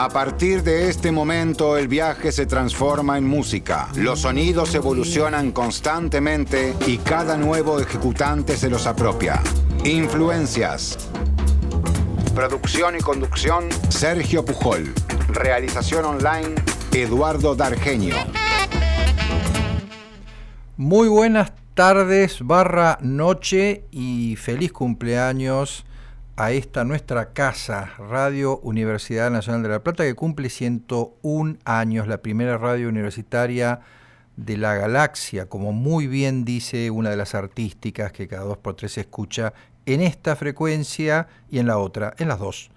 A partir de este momento, el viaje se transforma en música. Los sonidos evolucionan constantemente y cada nuevo ejecutante se los apropia. Influencias. Producción y conducción, Sergio Pujol. Realización online, Eduardo Dargenio. Muy buenas tardes, noche y feliz cumpleaños a esta nuestra casa, Radio Universidad Nacional de La Plata, que cumple 101 años, la primera radio universitaria de la galaxia, como muy bien dice una de las artísticas que cada 2x3 se escucha en esta frecuencia y en la otra, en las dos.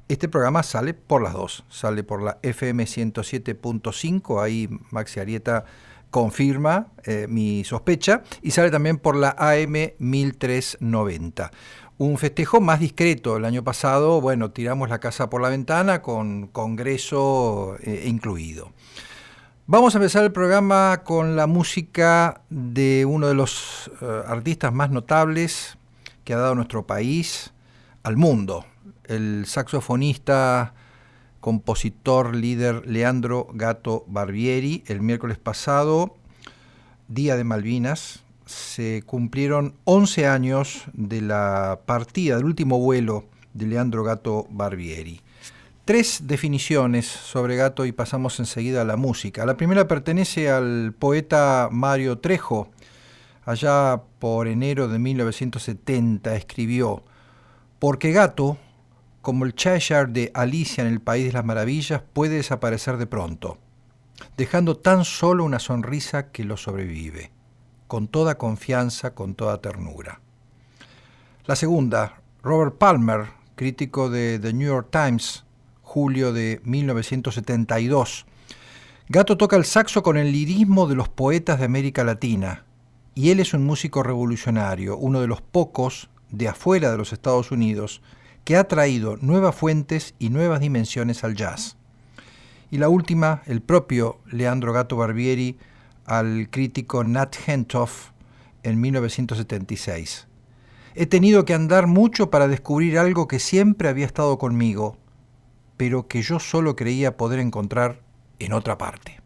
Este programa sale por las dos, sale por la FM 107.5, ahí Maxi Arieta confirma mi sospecha, y sale también por la AM 1390. Un festejo más discreto. El año pasado, bueno, tiramos la casa por la ventana con congreso incluido. Vamos a empezar el programa con la música de uno de los artistas más notables que ha dado nuestro país al mundo, el saxofonista, compositor, líder Leandro Gato Barbieri. El miércoles pasado, Día de Malvinas, se cumplieron 11 años de la partida, del último vuelo de Leandro Gato Barbieri. 3 definiciones sobre Gato y pasamos enseguida a la música. La primera pertenece al poeta Mario Trejo. Allá por enero de 1970 escribió: porque Gato, como el Cheshire de Alicia en el País de las Maravillas, puede desaparecer de pronto, dejando tan solo una sonrisa que lo sobrevive, con toda confianza, con toda ternura. La segunda, Robert Palmer, crítico de The New York Times, julio de 1972. Gato toca el saxo con el lirismo de los poetas de América Latina, y él es un músico revolucionario, uno de los pocos de afuera de los Estados Unidos que ha traído nuevas fuentes y nuevas dimensiones al jazz. Y la última, el propio Leandro Gato Barbieri al crítico Nat Hentoff en 1976. He tenido que andar mucho para descubrir algo que siempre había estado conmigo, pero que yo solo creía poder encontrar en otra parte.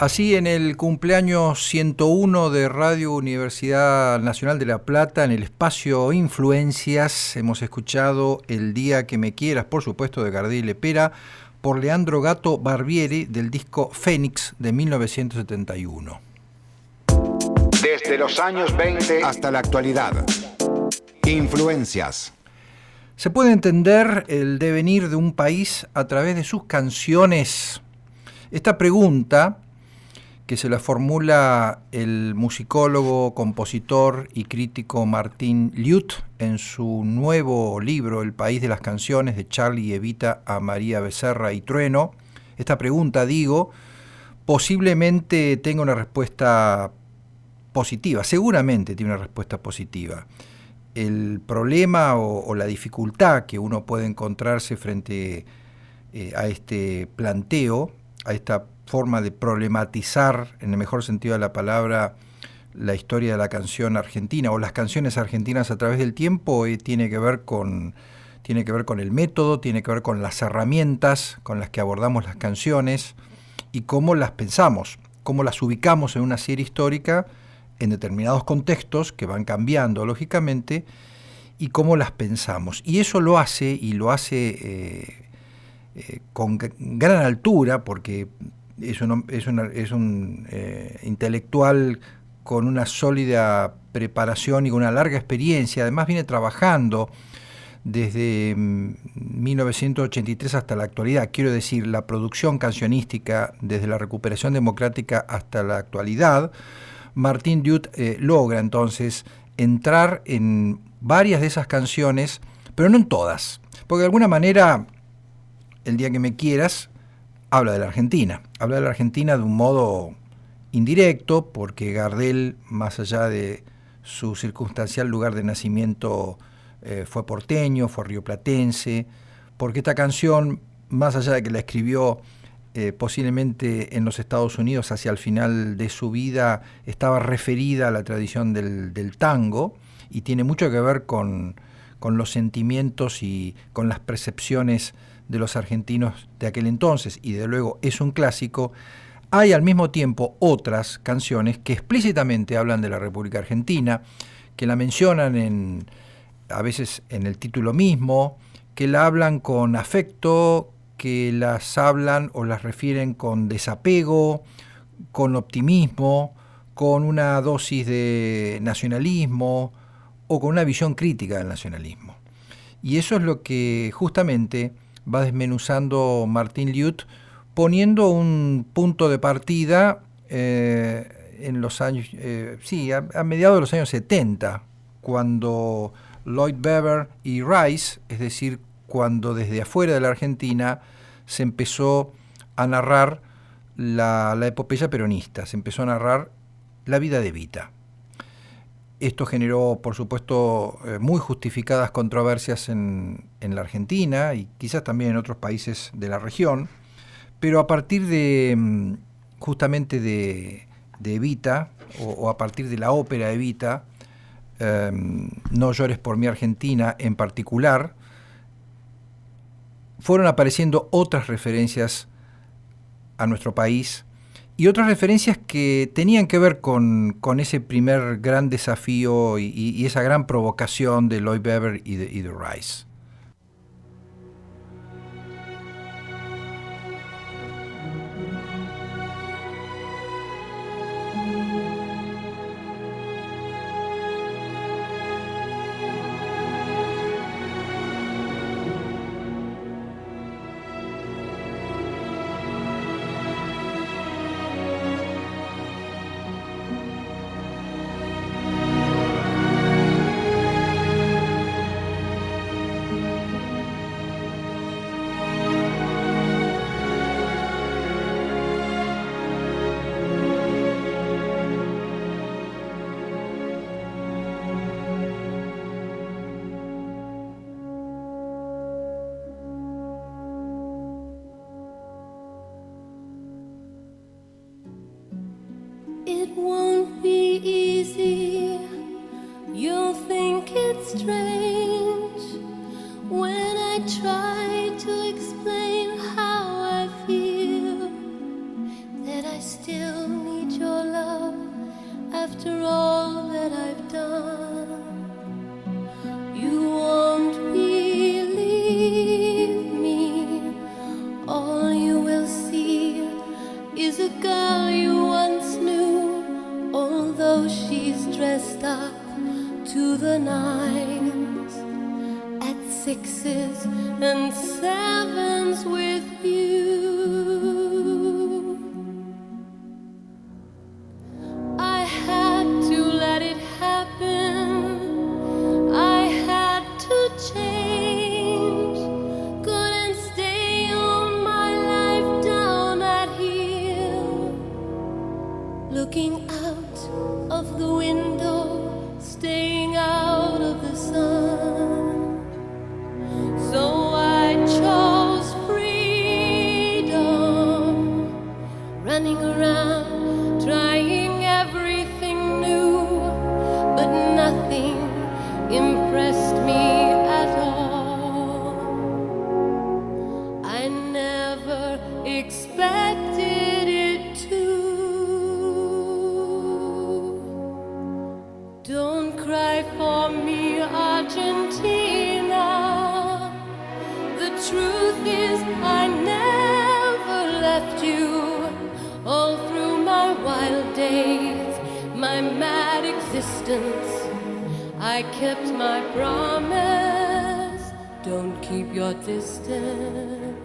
Así, en el cumpleaños 101 de Radio Universidad Nacional de La Plata, en el espacio Influencias, hemos escuchado El día que me quieras, por supuesto, de Gardel y Lepera, por Leandro Gato Barbieri, del disco Fénix de 1971. Desde los años 20 hasta la actualidad. Influencias. Se puede entender el devenir de un país a través de sus canciones. Esta pregunta, que se la formula el musicólogo, compositor y crítico Martín Liut en su nuevo libro El país de las canciones, de Charlie y Evita a María Becerra y Trueno. Esta pregunta, posiblemente tenga una respuesta positiva, seguramente tiene una respuesta positiva. El problema o la dificultad que uno puede encontrarse frente a este planteo, a esta forma de problematizar, en el mejor sentido de la palabra, la historia de la canción argentina o las canciones argentinas a través del tiempo, tiene que ver con el método, tiene que ver con las herramientas con las que abordamos las canciones y cómo las pensamos, cómo las ubicamos en una serie histórica en determinados contextos que van cambiando lógicamente, y cómo las pensamos. Y eso lo hace con gran altura, porque es un intelectual con una sólida preparación y con una larga experiencia. Además viene trabajando desde 1983 hasta la actualidad. Quiero decir, la producción cancionística desde la recuperación democrática hasta la actualidad. Martín Liut logra entonces entrar en varias de esas canciones, pero no en todas, porque de alguna manera El día que me quieras habla de la Argentina de un modo indirecto, porque Gardel, más allá de su circunstancial lugar de nacimiento, fue porteño, fue rioplatense, porque esta canción, más allá de que la escribió posiblemente en los Estados Unidos hacia el final de su vida, estaba referida a la tradición del tango, y tiene mucho que ver con los sentimientos y con las percepciones de los argentinos de aquel entonces, y de luego es un clásico, hay al mismo tiempo otras canciones que explícitamente hablan de la República Argentina, que la mencionan a veces en el título mismo, que la hablan con afecto, que las hablan o las refieren con desapego, con optimismo, con una dosis de nacionalismo o con una visión crítica del nacionalismo. Y eso es lo que justamente va desmenuzando Martín Liut, poniendo un punto de partida en los años, a mediados de los años 70, cuando Lloyd Webber y Rice, es decir, cuando desde afuera de la Argentina se empezó a narrar la epopeya peronista, se empezó a narrar la vida de Evita. Esto generó, por supuesto, muy justificadas controversias en la Argentina y quizás también en otros países de la región, pero a partir de justamente de Evita, o a partir de la ópera Evita, No llores por mi Argentina en particular, fueron apareciendo otras referencias a nuestro país y otras referencias que tenían que ver con ese primer gran desafío y esa gran provocación de Lloyd Webber y de Rice. It won't be easy, you'll think it's strange when I try to explain how I feel, that I still need your love after all that I've done. You won't believe me, all you will see is a girl you once knew, although she's dressed up to the nines, at 6s and 7s with you. I had to let it happen, I had to change, couldn't stay on my life down at heel, looking out of the window, staying out of the sun. So I chose freedom, running around, trying everything new, but nothing impressed me at all. I never expected it to. Don't cry for me, Argentina. The truth is I never left you. All through my wild days, my mad existence, I kept my promise. Don't keep your distance.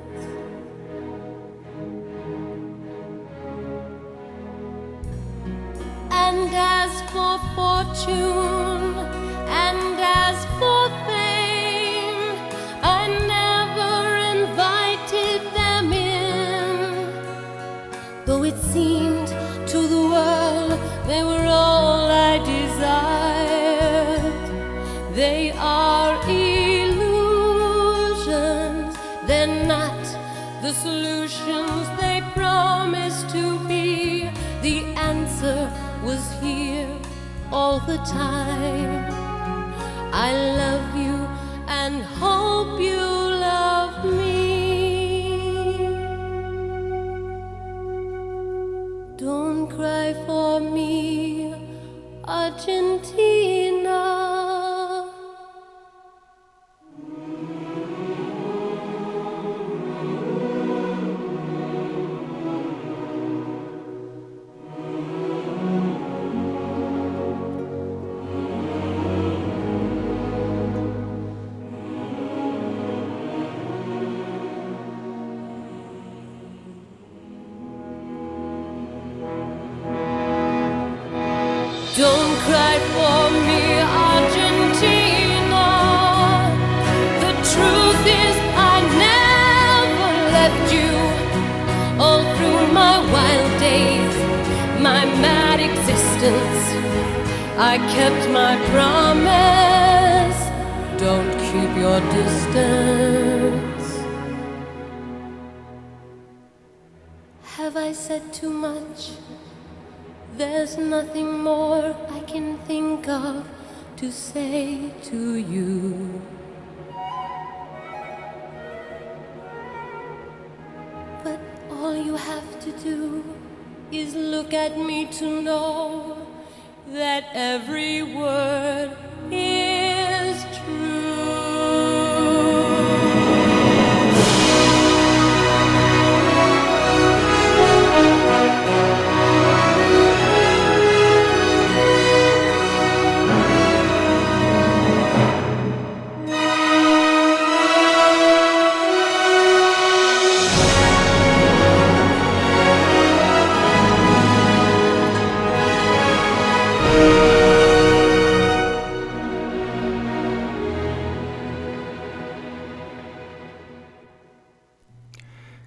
And as for fortune, and as for fame, I never invited them in, though it seemed to the world they were all I desired. They are illusions, they're not the solutions they promised to be. The answer was here all the time. I love you and hope you love me. Don't cry for me, Argentina. Don't cry for me, Argentina. The truth is I never left you. All through my wild days, my mad existence, I kept my promise. Don't keep your distance. Have I said too much? There's nothing more I can think of to say to you. But all you have to do is look at me to know that every word is true.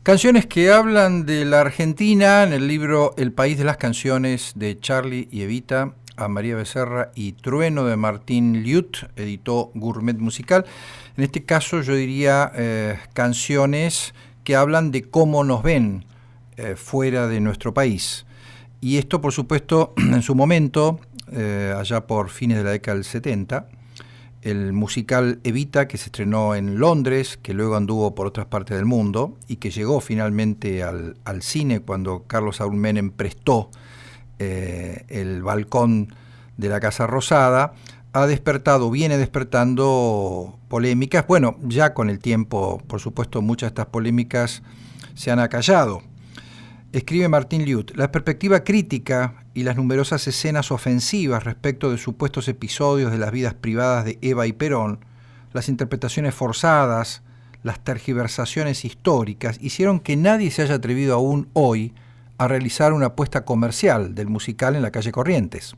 Canciones que hablan de la Argentina en el libro El País de las Canciones de Charlie y Evita, a María Becerra y Trueno de Martín Liut, editó Gourmet Musical. En este caso yo diría canciones que hablan de cómo nos ven fuera de nuestro país. Y esto, por supuesto, en su momento, allá por fines de la década del 70, el musical Evita, que se estrenó en Londres, que luego anduvo por otras partes del mundo y que llegó finalmente al cine cuando Carlos Saúl Menem prestó el balcón de la Casa Rosada, viene despertando polémicas. Bueno, ya con el tiempo, por supuesto, muchas de estas polémicas se han acallado. Escribe Martín Liut: la perspectiva crítica y las numerosas escenas ofensivas respecto de supuestos episodios de las vidas privadas de Eva y Perón, las interpretaciones forzadas, las tergiversaciones históricas, hicieron que nadie se haya atrevido aún hoy a realizar una apuesta comercial del musical en la calle Corrientes.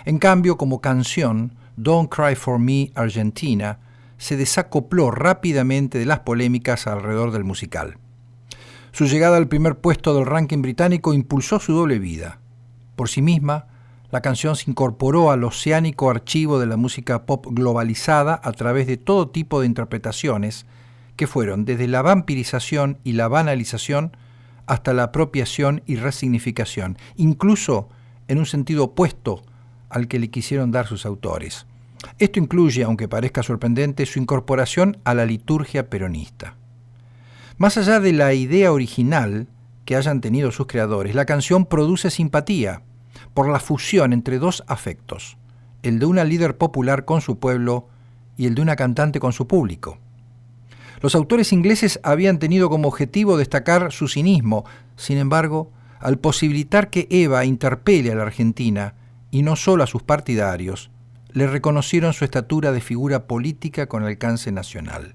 En cambio, como canción, Don't Cry for Me, Argentina, se desacopló rápidamente de las polémicas alrededor del musical. Su llegada al primer puesto del ranking británico impulsó su doble vida. Por sí misma, la canción se incorporó al oceánico archivo de la música pop globalizada a través de todo tipo de interpretaciones que fueron desde la vampirización y la banalización hasta la apropiación y resignificación, incluso en un sentido opuesto al que le quisieron dar sus autores. Esto incluye, aunque parezca sorprendente, su incorporación a la liturgia peronista. Más allá de la idea original que hayan tenido sus creadores, la canción produce simpatía por la fusión entre dos afectos, el de una líder popular con su pueblo y el de una cantante con su público. Los autores ingleses habían tenido como objetivo destacar su cinismo. Sin embargo, al posibilitar que Eva interpele a la Argentina, y no solo a sus partidarios, le reconocieron su estatura de figura política con alcance nacional.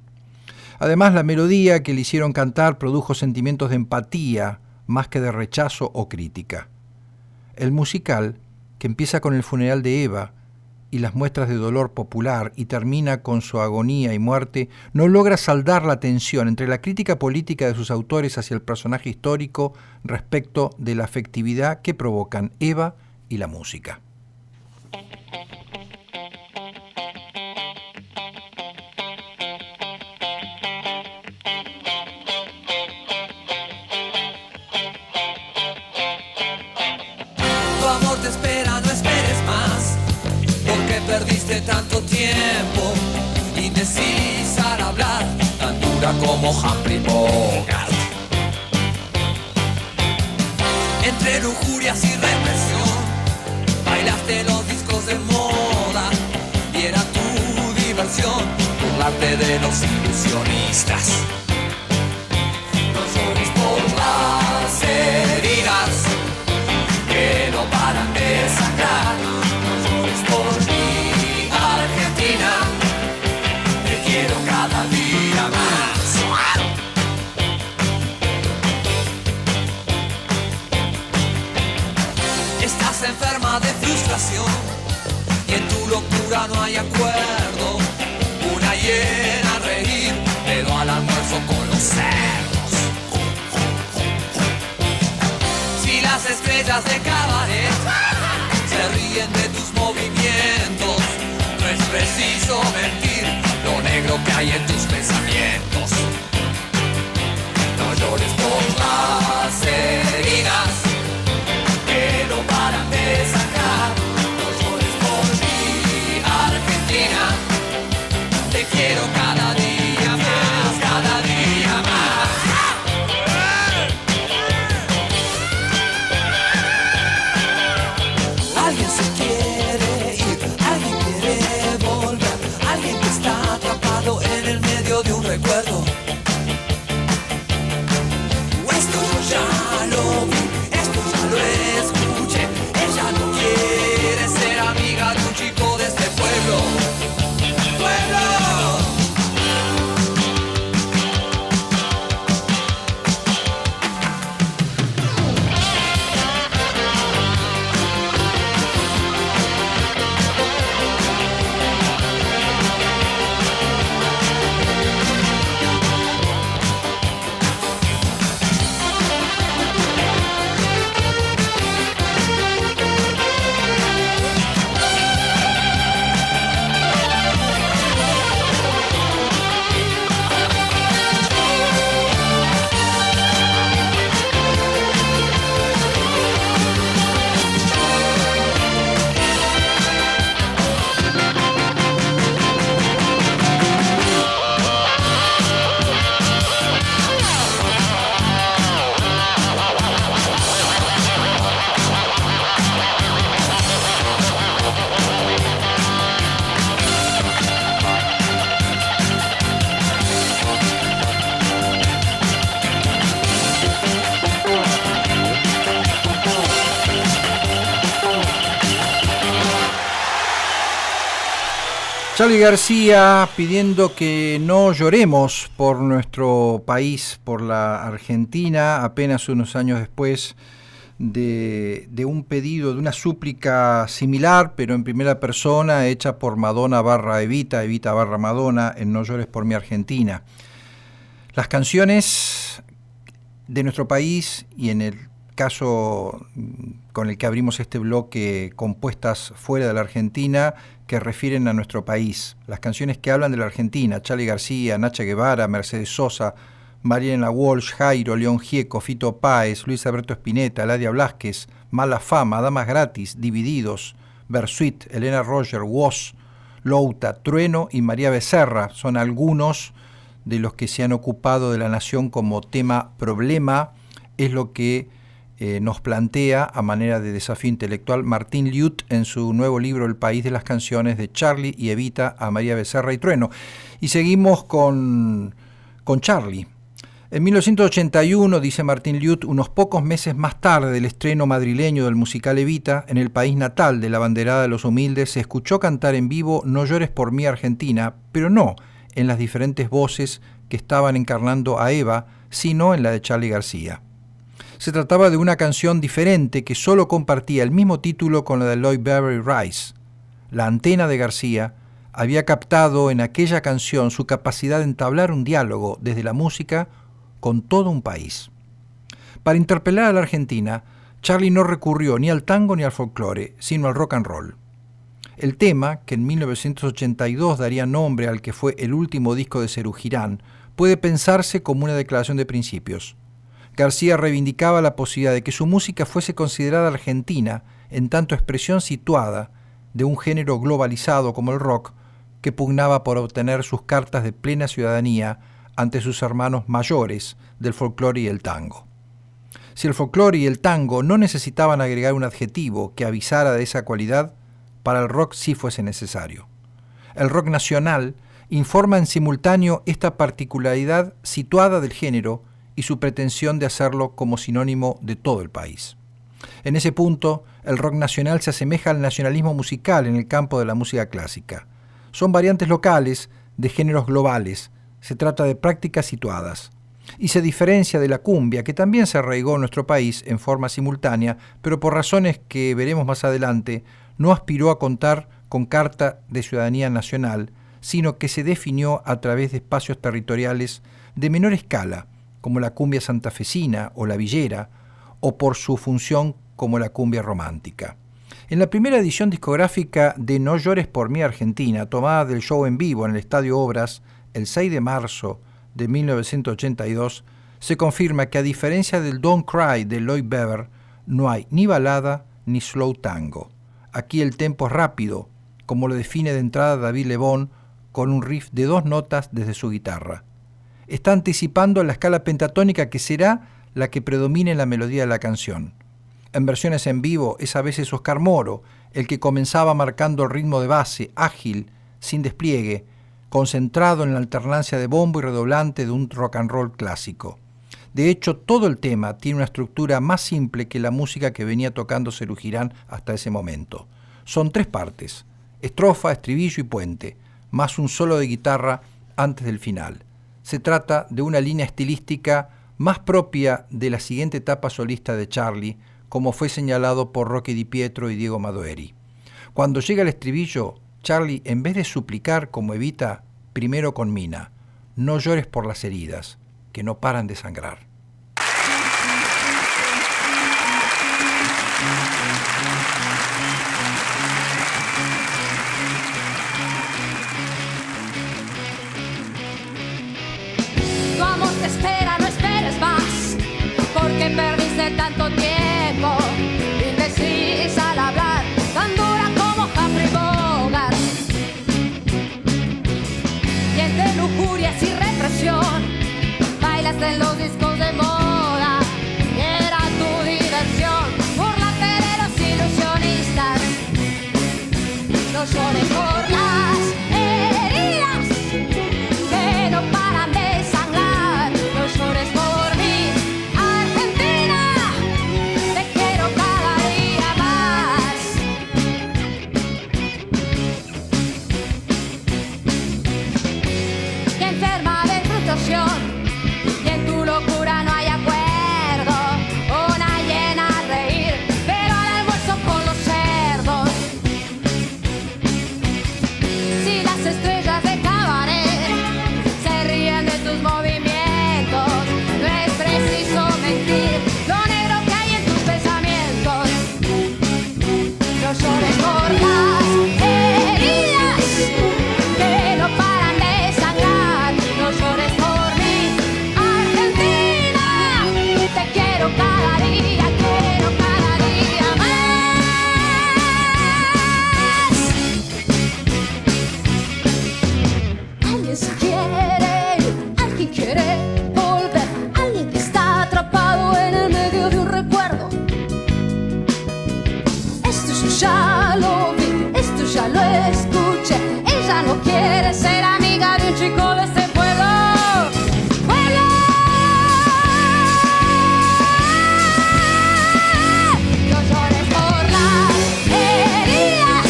Además, la melodía que le hicieron cantar produjo sentimientos de empatía más que de rechazo o crítica. El musical, que empieza con el funeral de Eva y las muestras de dolor popular y termina con su agonía y muerte, no logra saldar la tensión entre la crítica política de sus autores hacia el personaje histórico respecto de la afectividad que provocan Eva y la música. Perdiste tanto tiempo, indecisa locura como Humphrey Bogart. Entre lujurias y represión, bailaste los discos de moda y era tu diversión burlarte de los ilusionistas. No llores por las heridas que no paran de sangrar. No llores por mi Argentina, te quiero cada día más. Estás enferma de frustración y en tu locura no hay acuerdo. Una hiena a reír, pero al almuerzo con los cerdos. Si las estrellas de cabaret se ríen de tus movimientos, no es preciso mentir lo negro que hay en tus pensamientos. No llores por las heridas que no paran de sacar. No llores por mi Argentina, te quiero cada día más, cada día más. Alguien se quiere ir, alguien quiere volver, alguien que está atrapado en el medio de un recuerdo. Esto yo ya lo vi, esto ya lo escuché. Ella no quiere ser amiga de un chico de este pueblo. ¡Pueblo! Charly García pidiendo que no lloremos por nuestro país, por la Argentina, apenas unos años después de un pedido, de una súplica similar, pero en primera persona, hecha por Madonna / Evita, Evita / Madonna, en No llores por mi Argentina. Las canciones de nuestro país, y en el caso con el que abrimos este bloque, compuestas fuera de la Argentina, que refieren a nuestro país. Las canciones que hablan de la Argentina: Charly García, Nacha Guevara, Mercedes Sosa, Mariana Walsh, Jairo, León Gieco, Fito Páez, Luis Alberto Spinetta, Ladia Blasquez, Mala Fama, Damas Gratis, Divididos, Bersuit, Elena Roger, Woz, Louta, Trueno y María Becerra son algunos de los que se han ocupado de la nación como tema problema. Es lo que nos plantea a manera de desafío intelectual Martín Liut en su nuevo libro El País de las Canciones, de Charly y Evita a María Becerra y Trueno. Y seguimos con Charly. En 1981, dice Martín Liut, unos pocos meses más tarde del estreno madrileño del musical Evita, en el país natal de la banderada de los humildes, se escuchó cantar en vivo No llores por mí Argentina, pero no en las diferentes voces que estaban encarnando a Eva, sino en la de Charly García. Se trataba de una canción diferente que solo compartía el mismo título con la de Lloyd Berry Rice. La antena de García había captado en aquella canción su capacidad de entablar un diálogo desde la música con todo un país. Para interpelar a la Argentina, Charly no recurrió ni al tango ni al folclore, sino al rock and roll. El tema, que en 1982 daría nombre al que fue el último disco de Serú Girán, puede pensarse como una declaración de principios. García reivindicaba la posibilidad de que su música fuese considerada argentina, en tanto expresión situada de un género globalizado como el rock, que pugnaba por obtener sus cartas de plena ciudadanía ante sus hermanos mayores del folclore y el tango. Si el folclore y el tango no necesitaban agregar un adjetivo que avisara de esa cualidad, para el rock sí fuese necesario. El rock nacional informa en simultáneo esta particularidad situada del género y su pretensión de hacerlo como sinónimo de todo el país. En ese punto, el rock nacional se asemeja al nacionalismo musical en el campo de la música clásica. Son variantes locales de géneros globales, se trata de prácticas situadas, y se diferencia de la cumbia, que también se arraigó en nuestro país en forma simultánea, pero por razones que veremos más adelante, no aspiró a contar con carta de ciudadanía nacional, sino que se definió a través de espacios territoriales de menor escala, como la cumbia santafesina o la villera, o por su función como la cumbia romántica. En la primera edición discográfica de No llores por mí Argentina, tomada del show en vivo en el Estadio Obras el 6 de marzo de 1982, se confirma que a diferencia del Don't Cry de Lloyd Webber, no hay ni balada ni slow tango. Aquí el tempo es rápido, como lo define de entrada David Lebón, con un riff de 2 notas desde su guitarra. Está anticipando la escala pentatónica que será la que predomine en la melodía de la canción. En versiones en vivo es a veces Oscar Moro el que comenzaba marcando el ritmo de base, ágil, sin despliegue, concentrado en la alternancia de bombo y redoblante de un rock and roll clásico. De hecho, todo el tema tiene una estructura más simple que la música que venía tocando Serú Girán hasta ese momento. Son 3 partes, estrofa, estribillo y puente, más un solo de guitarra antes del final. Se trata de una línea estilística más propia de la siguiente etapa solista de Charlie, como fue señalado por Rocky Di Pietro y Diego Madoeri. Cuando llega el estribillo, Charlie, en vez de suplicar como Evita, primero conmina: no llores por las heridas, que no paran de sangrar. Tu amor te espera, no esperes más, porque perdiste tanto tiempo, indecisa al hablar, tan dura como Humphrey Bogart. Y entre lujurias y represión, bailaste en los discos de moda, y era tu diversión, burlarte de los ilusionistas. No llores por las heridas que no paran de sangrar, no llores por mí, Argentina, te quiero cada día más. Que enferma de frustración, y en tu locura no hay acuerdo, una llena a reír, pero al almuerzo con los cerdos. Si las estrellas de cabaret se ríen de tus movimientos, no es preciso mentir lo negro que hay en tus pensamientos. No llores por las heridas que no paran de sangrar, no llores por mí, Argentina, te quiero cada día más. Alguien se quiere ir, alguien quiere volver, alguien que está atrapado en el medio de un recuerdo. Esto yo ya lo vi, esto ya lo escuché. Ella no quiere ser amiga de un chico de este pueblo. ¡Pueblo! No llores por las heridas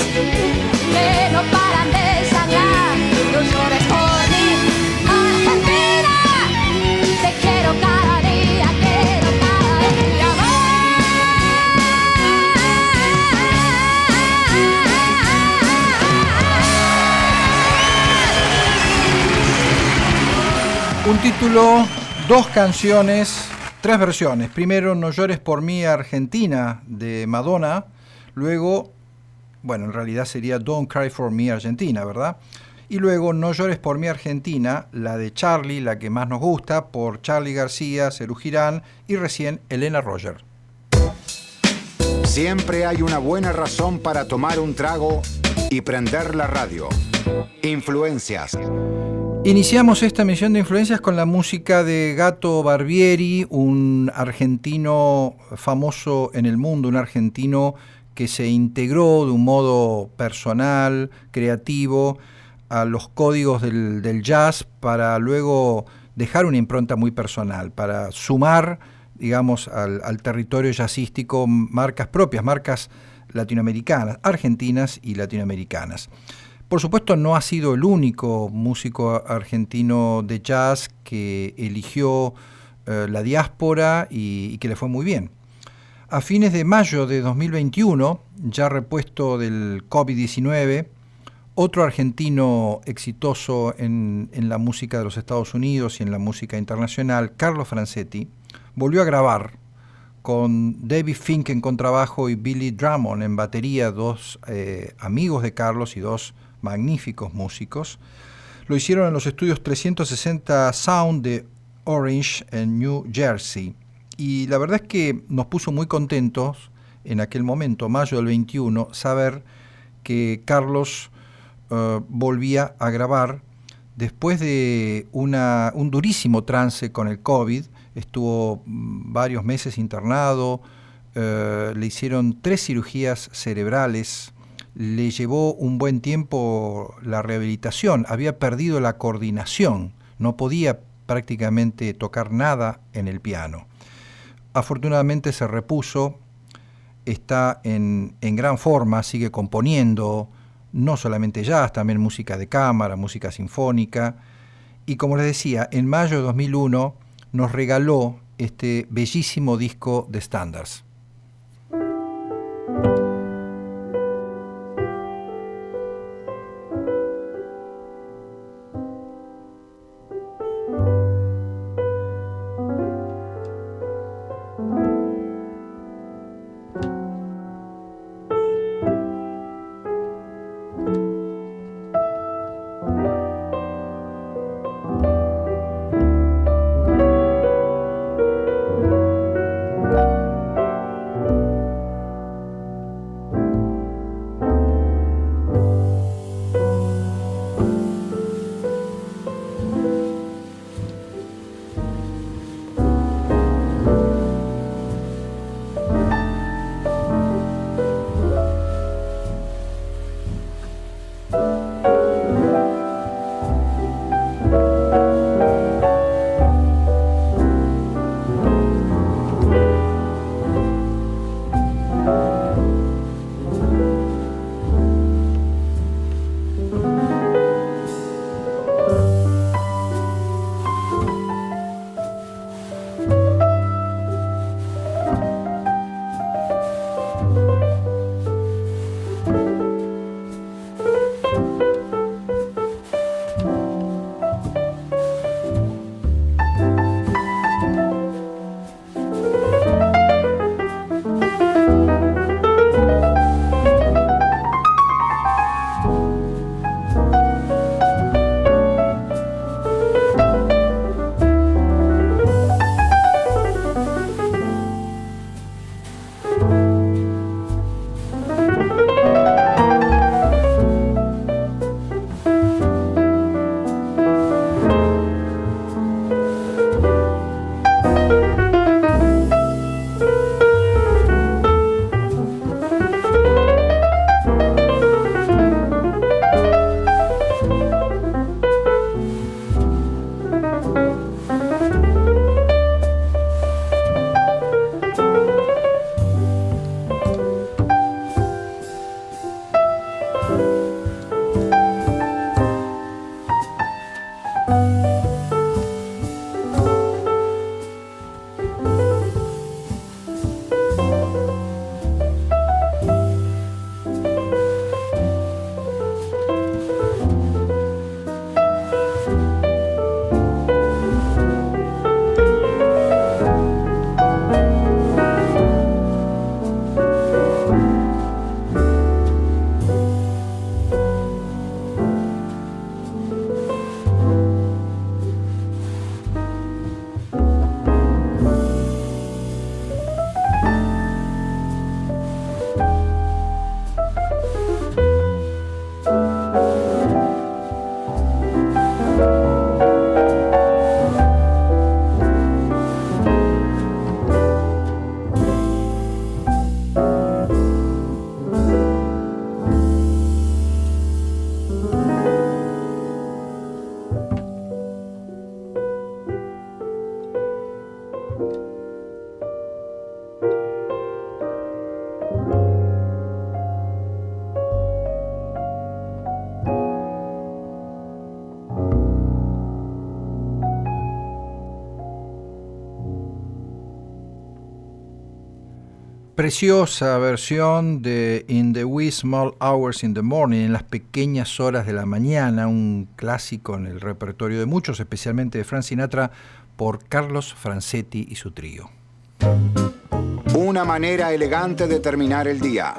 que no paran de sangrar, no llores por mí, Argentina, te quiero cada día más. Un título, 2 canciones, 3 versiones. Primero, No llores por mí Argentina, de Madonna. Luego, bueno, en realidad sería Don't Cry for Me Argentina, ¿verdad? Y luego No llores por mí Argentina, la de Charlie, la que más nos gusta, por Charly García, Serú Girán y recién Elena Roger. Siempre hay una buena razón para tomar un trago y prender la radio. Influencias. Iniciamos esta emisión de influencias con la música de Gato Barbieri, un argentino famoso en el mundo, un argentino que se integró de un modo personal, creativo, a los códigos del jazz para luego dejar una impronta muy personal, para sumar, digamos, al territorio jazzístico marcas propias, marcas latinoamericanas, argentinas y latinoamericanas. Por supuesto, no ha sido el único músico argentino de jazz que eligió la diáspora y que le fue muy bien. A fines de mayo de 2021, ya repuesto del COVID-19, otro argentino exitoso en la música de los Estados Unidos y en la música internacional, Carlos Francetti, volvió a grabar con David Fink en contrabajo y Billy Drummond en batería, dos amigos de Carlos y dos magníficos músicos. Lo hicieron en los estudios 360 Sound de Orange en New Jersey. Y la verdad es que nos puso muy contentos en aquel momento, mayo del 21, saber que Carlos volvía a grabar después de un durísimo trance con el COVID. Estuvo varios meses internado, le hicieron 3 cirugías cerebrales, le llevó un buen tiempo la rehabilitación, había perdido la coordinación, no podía prácticamente tocar nada en el piano. Afortunadamente se repuso, está en gran forma, sigue componiendo, no solamente jazz, también música de cámara, música sinfónica, y como les decía, en mayo de 2001 nos regaló este bellísimo disco de Standards. Preciosa versión de In the Wee Small Hours in the Morning, en las pequeñas horas de la mañana, un clásico en el repertorio de muchos, especialmente de Frank Sinatra, por Carlos Franzetti y su trío. Una manera elegante de terminar el día.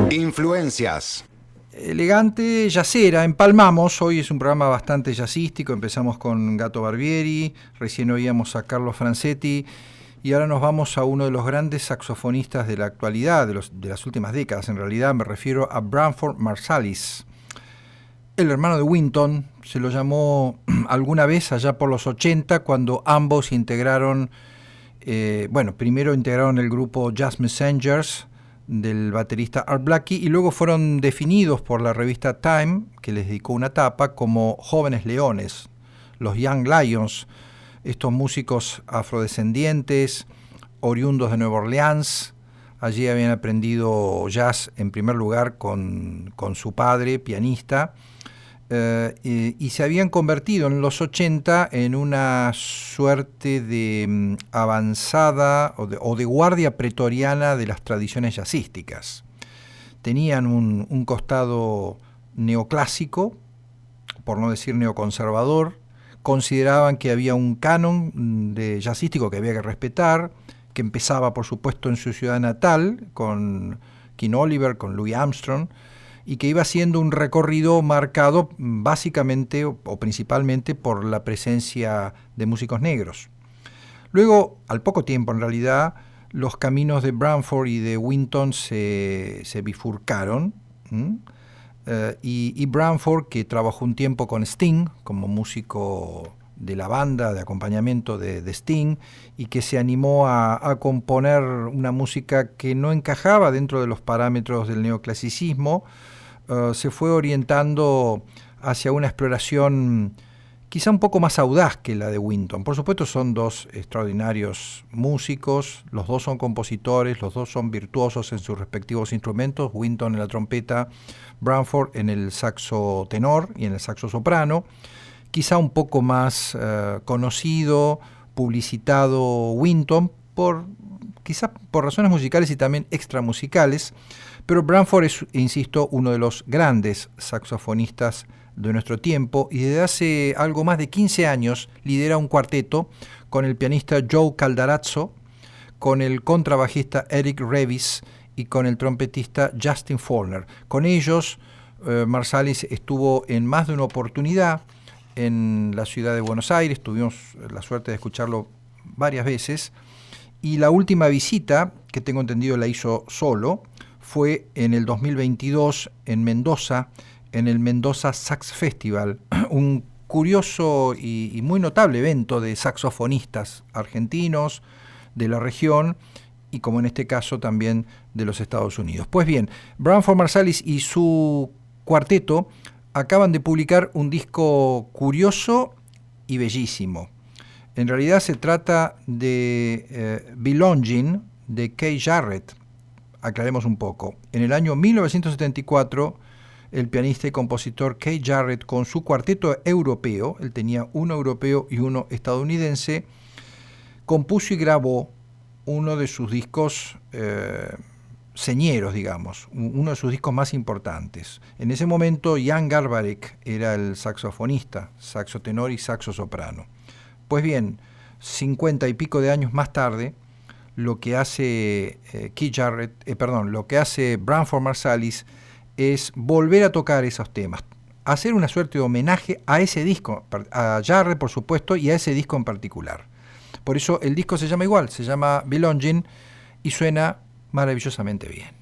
Influencias. Elegante yacera, empalmamos. Hoy es un programa bastante jazzístico. Empezamos con Gato Barbieri, recién oíamos a Carlos Franzetti y ahora nos vamos a uno de los grandes saxofonistas de la actualidad, de las últimas décadas. En realidad me refiero a Branford Marsalis, el hermano de Wynton. Se lo llamó alguna vez allá por los 80, cuando ambos integraron, primero integraron el grupo Jazz Messengers del baterista Art Blakey y luego fueron definidos por la revista Time, que les dedicó una tapa, como jóvenes leones, los Young Lions, estos músicos afrodescendientes, oriundos de Nueva Orleans. Allí habían aprendido jazz en primer lugar con su padre, pianista, y se habían convertido en los 80 en una suerte de avanzada o de guardia pretoriana de las tradiciones jazzísticas. Tenían un costado neoclásico, por no decir neoconservador. Consideraban que había un canon de jazzístico que había que respetar, que empezaba por supuesto en su ciudad natal, con King Oliver, con Louis Armstrong, y que iba siendo un recorrido marcado básicamente o principalmente por la presencia de músicos negros. Luego, al poco tiempo en realidad, los caminos de Branford y de Wynton se bifurcaron, y Branford, que trabajó un tiempo con Sting como músico de la banda de acompañamiento de Sting, y que se animó a componer una música que no encajaba dentro de los parámetros del neoclasicismo, se fue orientando hacia una exploración quizá un poco más audaz que la de Wynton. Por supuesto son dos extraordinarios músicos, los dos son compositores, los dos son virtuosos en sus respectivos instrumentos, Wynton en la trompeta, Branford en el saxo tenor y en el saxo soprano. Quizá un poco más conocido, publicitado Wynton, quizá por razones musicales y también extramusicales, pero Branford es, insisto, uno de los grandes saxofonistas de nuestro tiempo, y desde hace algo más de 15 años lidera un cuarteto con el pianista Joe Caldarazzo, con el contrabajista Eric Revis y con el trompetista Justin Faulkner. Con ellos, Marsalis estuvo en más de una oportunidad en la ciudad de Buenos Aires, tuvimos la suerte de escucharlo varias veces, y la última visita, que tengo entendido la hizo solo, fue en el 2022 en Mendoza, en el Mendoza Sax Festival, un curioso y muy notable evento de saxofonistas argentinos de la región y, como en este caso, también de los Estados Unidos. Pues bien, Branford Marsalis y su cuarteto acaban de publicar un disco curioso y bellísimo. En realidad se trata de Belonging de Keith Jarrett. Aclaremos un poco. En el año 1974, el pianista y compositor Keith Jarrett, con su cuarteto europeo, él tenía uno europeo y uno estadounidense, compuso y grabó uno de sus discos señeros, digamos, uno de sus discos más importantes. En ese momento, Jan Garbarek era el saxofonista, saxo tenor y saxo soprano. Pues bien, 50 y pico de años más tarde, lo que hace lo que hace Branford Marsalis es volver a tocar esos temas, hacer una suerte de homenaje a ese disco, a Jarrett por supuesto, y a ese disco en particular. Por eso el disco se llama igual, se llama Belonging, y suena maravillosamente bien.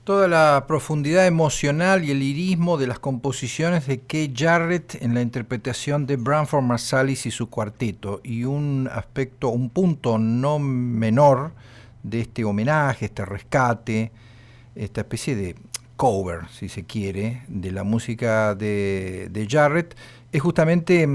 Toda la profundidad emocional y el lirismo de las composiciones de Keith Jarrett en la interpretación de Branford Marsalis y su cuarteto, y un aspecto, un punto no menor de este homenaje, este rescate, esta especie de cover, si se quiere, de la música de Jarrett, es justamente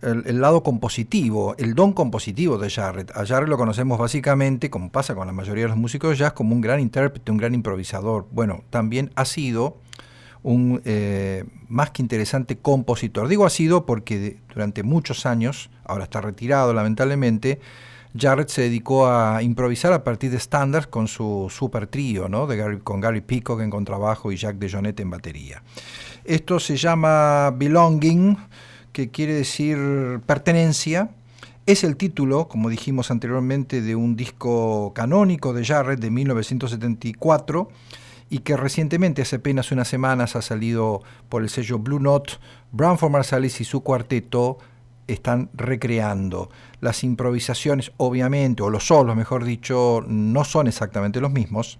el lado compositivo, el don compositivo de Jarrett. A Jarrett lo conocemos básicamente, como pasa con la mayoría de los músicos de jazz, como un gran intérprete, un gran improvisador. Bueno, también ha sido un más que interesante compositor. Digo ha sido porque durante muchos años, ahora está retirado lamentablemente, Jarrett se dedicó a improvisar a partir de estándares con su super trío, ¿no? Con Gary Peacock en contrabajo y Jack DeJohnette en batería. Esto se llama Belonging, que quiere decir pertenencia. Es el título, como dijimos anteriormente, de un disco canónico de Jarrett de 1974 y que recientemente, hace apenas unas semanas, ha salido por el sello Blue Note. Branford Marsalis y su cuarteto están recreando. Las improvisaciones, obviamente, o los solos, mejor dicho, no son exactamente los mismos.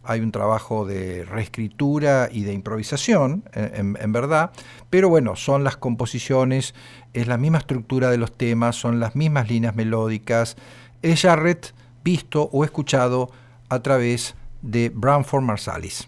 Hay un trabajo de reescritura y de improvisación, en verdad, pero bueno, son las composiciones, es la misma estructura de los temas, son las mismas líneas melódicas. Es Jarrett visto o escuchado a través de Branford Marsalis.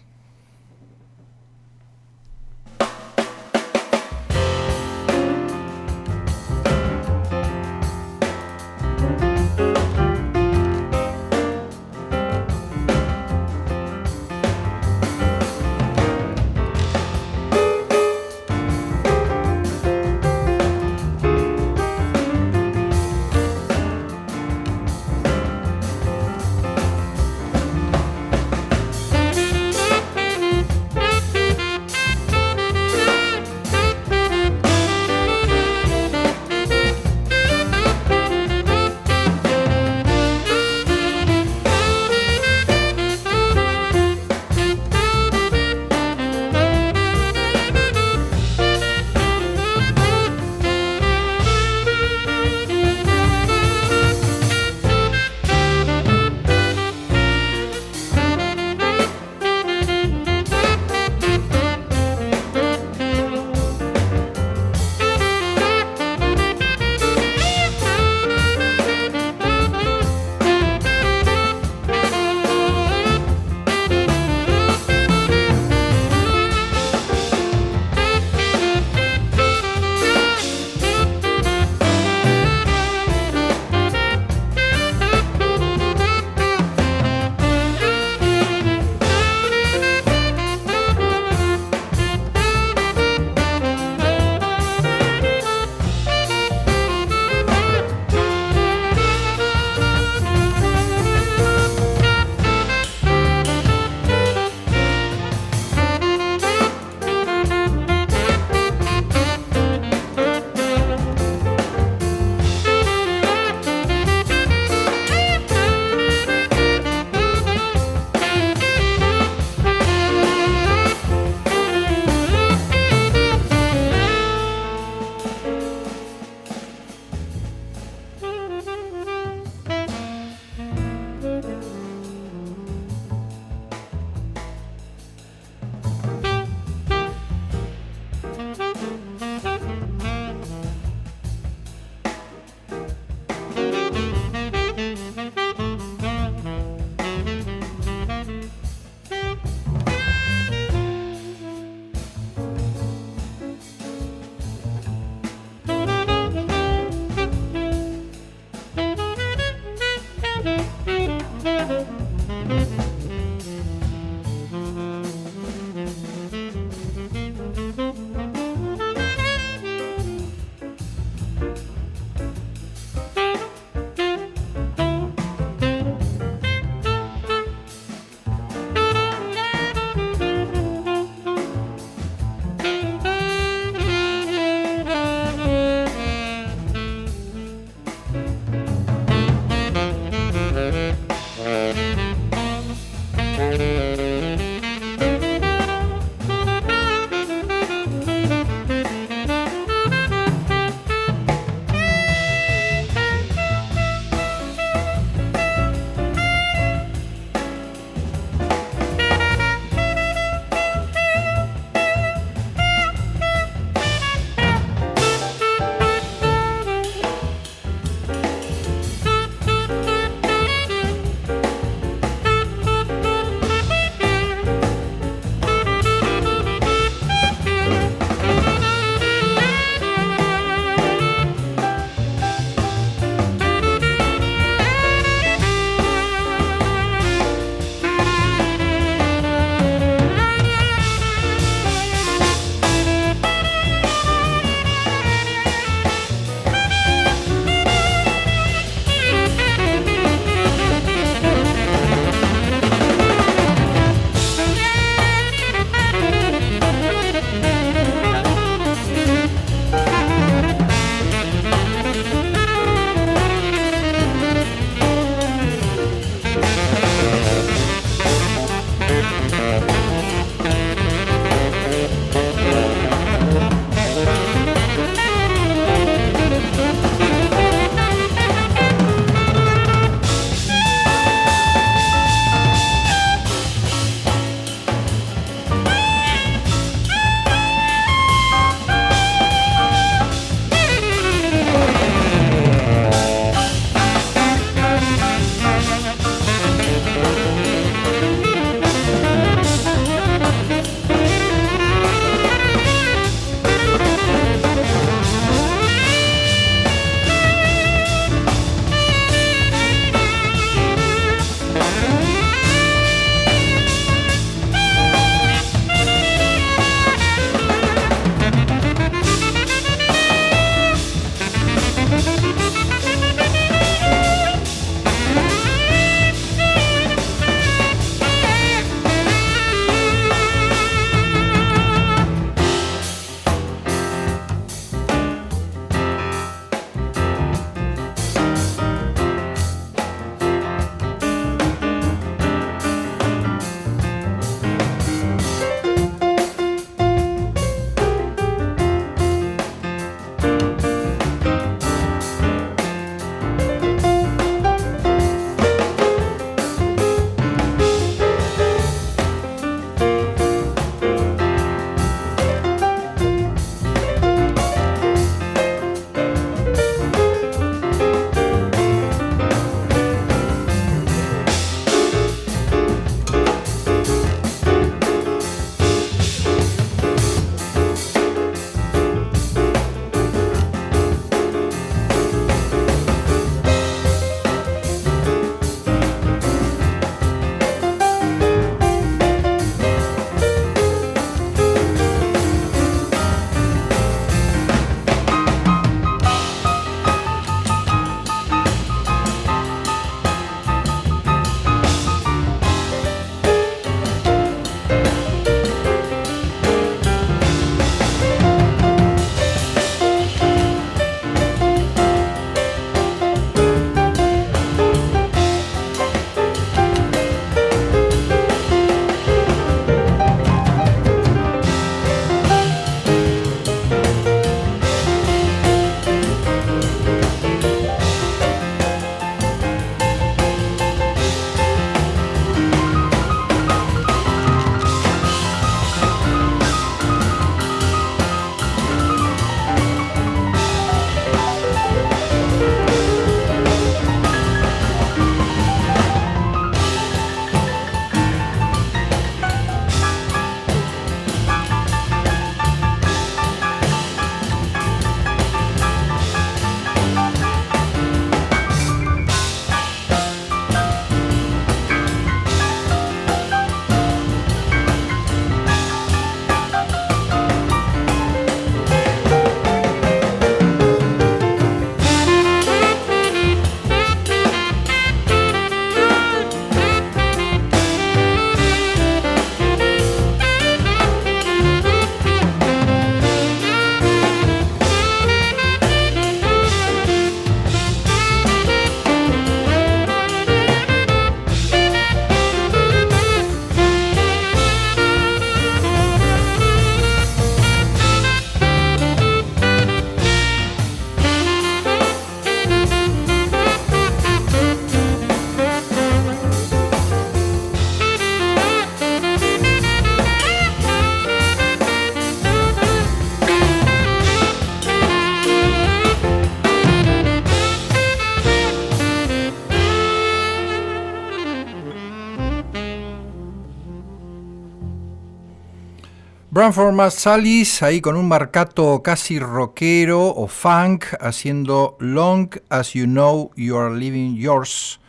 Branford Marsalis ahí con un marcato casi rockero o funk haciendo Long As You Know You Are Living Yours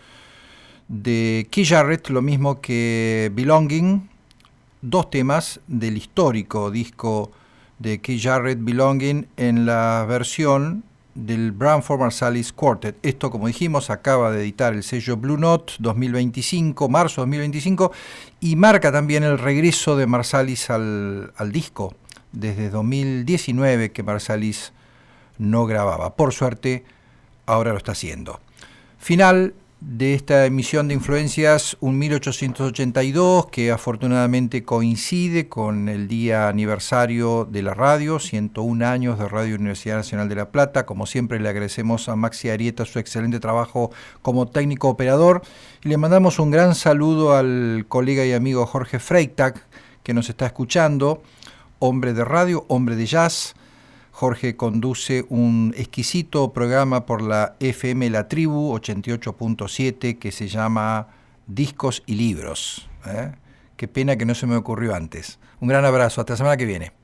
de Keith Jarrett, lo mismo que Belonging, dos temas del histórico disco de Keith Jarrett, Belonging, en la versión del Branford Marsalis Quartet. Esto, como dijimos, acaba de editar el sello Blue Note 2025, marzo 2025, y marca también el regreso de Marsalis al disco, desde 2019 que Marsalis no grababa. Por suerte, ahora lo está haciendo. Final de esta emisión de Influencias, un 1882, que afortunadamente coincide con el día aniversario de la radio, 101 años de Radio Universidad Nacional de La Plata. Como siempre, le agradecemos a Maxi Arieta su excelente trabajo como técnico operador y le mandamos un gran saludo al colega y amigo Jorge Freitag, que nos está escuchando, hombre de radio, hombre de jazz. Jorge conduce un exquisito programa por la FM La Tribu 88.7 que se llama Discos y Libros. Qué pena que no se me ocurrió antes. Un gran abrazo, hasta la semana que viene.